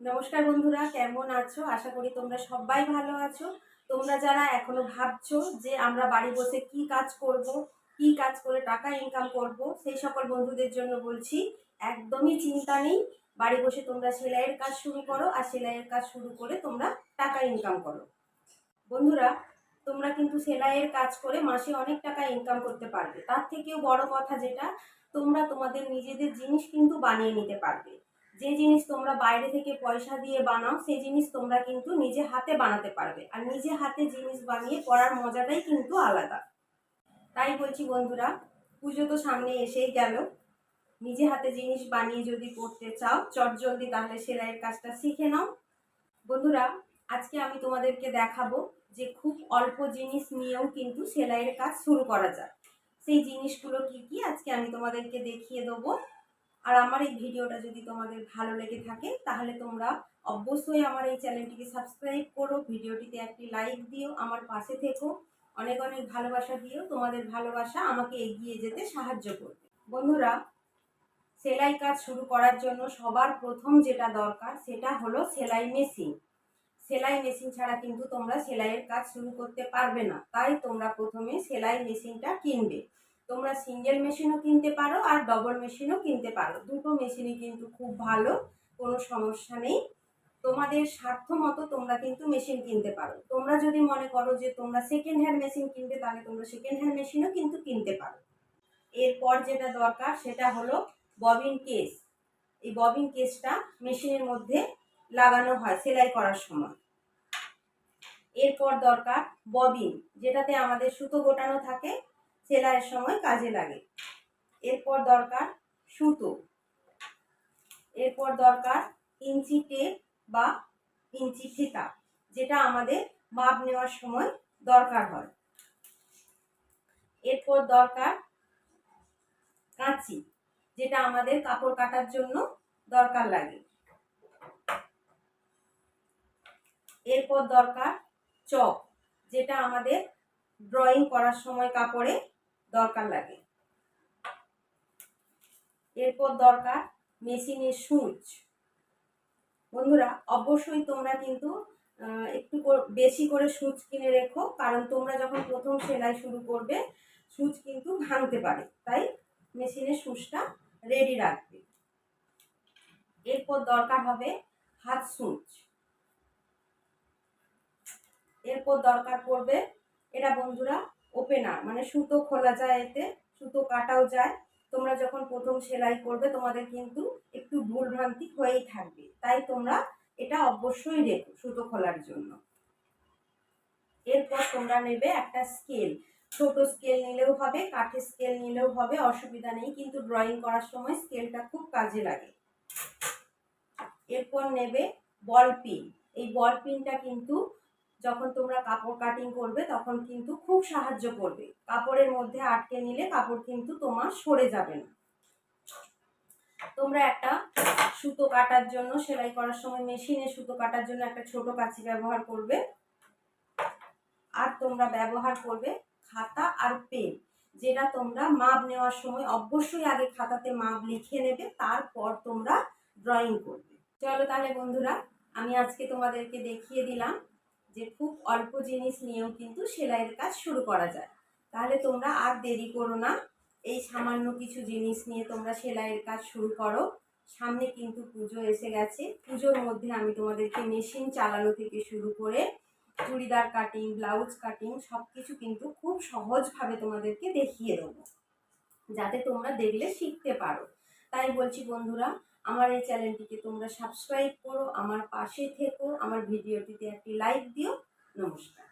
নমস্কার বন্ধুরা, কেমন আছো? আশা করি তোমরা সবাই ভালো আছো। তোমরা যারা এখনো ভাবছো যে আমরা বাড়ি বসে কি কাজ করব, কি কাজ করে টাকা ইনকাম করব, সেই সকল বন্ধুদের জন্য বলছি একদমই চিন্তা নেই। বাড়ি বসে তোমরা সেলাইয়ের কাজ শুরু করো, আর সেলাইয়ের কাজ শুরু করে তোমরা টাকা ইনকাম করো। বন্ধুরা, তোমরা কিন্তু সেলাইয়ের কাজ করে মাসে অনেক টাকা ইনকাম করতে পারবে। তার থেকেও বড় কথা যেটা, তোমরা তোমাদের নিজেদের জিনিস কিন্তু বানিয়ে নিতে পারবে। যে জিনিস তোমরা বাইরে থেকে পয়সা দিয়ে বানাও, সেই জিনিস তোমরা কিন্তু নিজে হাতে বানাতে পারবে। আর নিজে হাতে জিনিস বানিয়ে পড়ার মজাটাই কিন্তু আলাদা। তাই বলছি বন্ধুরা, পুজো তো সামনে এসেই গেল। নিজে হাতে জিনিস বানিয়ে যদি পড়তে চাও চটজলদি, তাহলে সেলাইয়ের কাজটা শিখে নাও। বন্ধুরা, আজকে আমি তোমাদেরকে দেখাবো যে খুব অল্প জিনিস নিয়েও কিন্তু সেলাইয়ের কাজ শুরু করা যায়। সেই জিনিসগুলো কি কি আজকে আমি তোমাদেরকে দেখিয়ে দেবো। আর আমার এই ভিডিওটা যদি তোমাদের ভালো লেগে থাকে তাহলে তোমরা অবশ্যই আমার এই চ্যানেলটিকে সাবস্ক্রাইব করো, ভিডিওটিতে একটি লাইক দিও, আমার পাশে থেকো, অনেক অনেক ভালোবাসা দিও। তোমাদের ভালোবাসা আমাকে এগিয়ে যেতে সাহায্য করবে। বন্ধুরা, সেলাই কাজ শুরু করার জন্য সবার প্রথম যেটা দরকার সেটা হলো সেলাই মেশিন। সেলাই মেশিন ছাড়া কিন্তু তোমরা সেলাইয়ের কাজ শুরু করতে পারবে না। তাই তোমরা প্রথমে সেলাই মেশিনটা কিনবে। তোমরা সিঙ্গেল মেশিনও কিনতে পারো আর ডবল মেশিনও কিনতে পারো। দুটো মেশিনই কিন্তু খুব ভালো, কোনো সমস্যা নেই। তোমাদের স্বার্থ মতো তোমরা কিন্তু মেশিন কিনতে পারো। তোমরা যদি মনে করো যে তোমরা সেকেন্ড হ্যান্ড মেশিন কিনবে, তাহলে তোমরা সেকেন্ড হ্যান্ড মেশিনও কিন্তু কিনতে পারো। এরপর যেটা দরকার সেটা হলো ববিন কেস। এই ববিন কেসটা মেশিনের মধ্যে লাগানো হয় সেলাই করার সময়। এরপর দরকার ববিন, যেটাতে আমাদের সুতো গোটানো থাকে, সেলাইয়ের সময় কাজে লাগে। এরপর দরকার সুতো। এরপর দরকার ইঞ্চি টেপ বা ইঞ্চি ফিতা, যেটা আমাদের মাপ নেওয়ার সময় দরকার হয়। এরপর দরকার কাঁচি, যেটা আমাদের কাপড় কাটার জন্য দরকার লাগে। এরপর দরকার চক, যেটা আমাদের ড্রয়িং করার সময় কাপড়ে দরকার লাগে। এরপর দরকার মেশিনের সুচ। বন্ধুরা, অবশ্যই তোমরা কিন্তু একটু বেশি করে সুচ কিনে রেখো, কারণ তোমরা যখন প্রথম সেলাই শুরু করবে সুচ কিন্তু ভাঙতে পারে, তাই মেশিনের সুচটা রেডি রাখবে। এরপর দরকার হবে হাত সুচ। এরপর দরকার পড়বে এটা বন্ধুরা ওপেনার, মানে সুতো খোলা যায়, এতে সুতো কাটাও যায়। তোমরা যখন প্রথম সেলাই করবে তোমাদের কিন্তু একটু ভুলভ্রান্তি হয়েই থাকবে, তাই তোমরা এটা অবশ্যই রেখো সুতো খোলার জন্য। এরপর তোমরা নেবে একটা স্কেল। ছোট স্কেল নিলেও হবে, কাঠের স্কেল নিলেও হবে, অসুবিধা নেই, কিন্তু ড্রয়িং করার সময় স্কেলটা খুব কাজে লাগে। এরপর নেবে বল পিন। এই বল পিনটা কিন্তু যখন তোমরা কাপড় কাটিং করবে তখন কিন্তু খুব সাহায্য করবে। কাপড়ের মধ্যে আটকে নিলে কাপড় কিন্তু তোমার সরে যাবে না। তোমরা একটা সুতো কাটার জন্য, সেলাই করার সময় মেশিনে সুতো কাটার জন্য একটা ছোট কাঁচি ব্যবহার করবে। আর তোমরা ব্যবহার করবে খাতা আর পেন, যেটা তোমরা মাপ নেওয়ার সময় অবশ্যই আগে খাতাতে মাপ লিখে নেবে, তারপর তোমরা ড্রয়িং করবে। চলো তাহলে বন্ধুরা, আমি আজকে তোমাদেরকে দেখিয়ে দিলাম যে খুব অল্প জিনিস নিয়েও কিন্তু সেলাইয়ের কাজ শুরু করা যায়। তাহলে তোমরা আর দেরি করো না, এই সামান্য কিছু জিনিস নিয়ে তোমরা সেলাইয়ের কাজ শুরু করো। সামনে কিন্তু পুজো এসে গেছে। পুজোর মধ্যে আমি তোমাদেরকে মেশিন চালানো থেকে শুরু করে চুড়িদার কাটিং, ব্লাউজ কাটিং সব কিছু কিন্তু খুব সহজভাবে তোমাদেরকে দেখিয়ে দেবো, যাতে তোমরা দেখলে শিখতে পারো। তাই বলছি বন্ধুরা, আমার এই চ্যানেলটিকে তোমরা সাবস্ক্রাইব করো, আমার পাশে থেকো, আমার ভিডিওটিতে একটি লাইক দিও। নমস্কার।